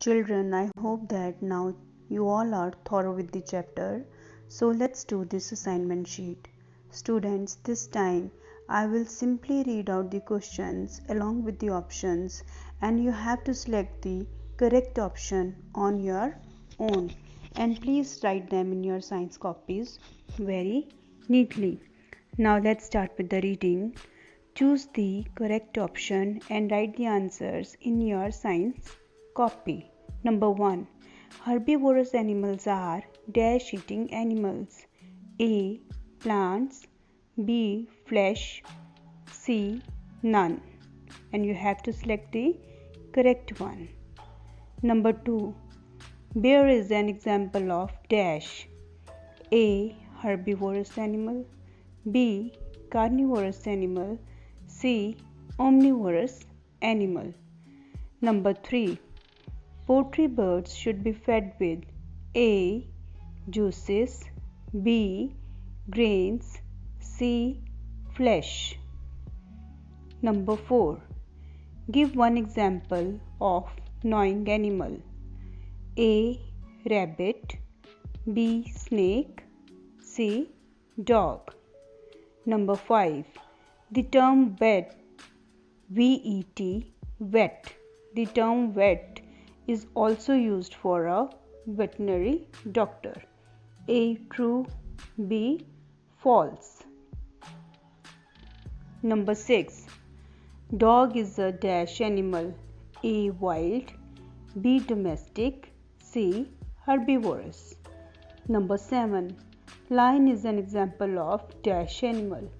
Children, I hope that now you all are thorough with the chapter. So let's do this assignment sheet. Students, this time I will simply read out the questions along with the options and you have to select the correct option on your own. And please write them in your science copies very neatly. Now let's start with the reading. Choose the correct option and write the answers in your science copy. Number 1. Herbivorous animals are dash eating animals. A. Plants. B. Flesh. C. None. And you have to select the correct one. Number 2. Bear is an example of dash. A. Herbivorous animal. B. Carnivorous animal. C. Omnivorous animal. Number 3. Poultry birds should be fed with A. Juices. B. Grains. C. Flesh. Number 4. Give one example of gnawing animal. A. Rabbit. B. Snake. C. Dog. Number 5. The term wet, wet. The term wet is also used for a veterinary doctor. A. True. B. False. Number 6. Dog is a dash animal. A. Wild. B. Domestic. C. Herbivorous. Number 7. Lion is an example of dash animal.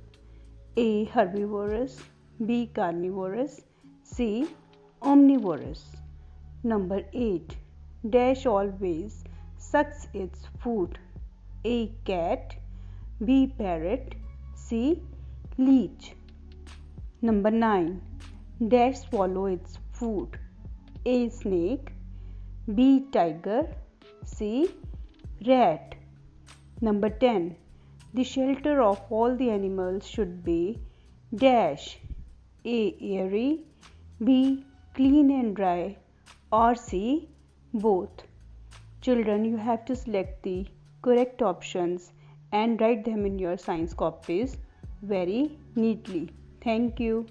A. Herbivorous. B. Carnivorous. C. Omnivorous. Number 8. Dash always sucks its food. A. Cat. B. Parrot. C. Leech. Number 9. Dash swallow its food. A. Snake. B. Tiger. C. Rat. Number 10. The shelter of all the animals should be dash. A. Airy. B. Clean and dry. Or C. Both. Children, you have to select the correct options and write them in your science copies very neatly. Thank you.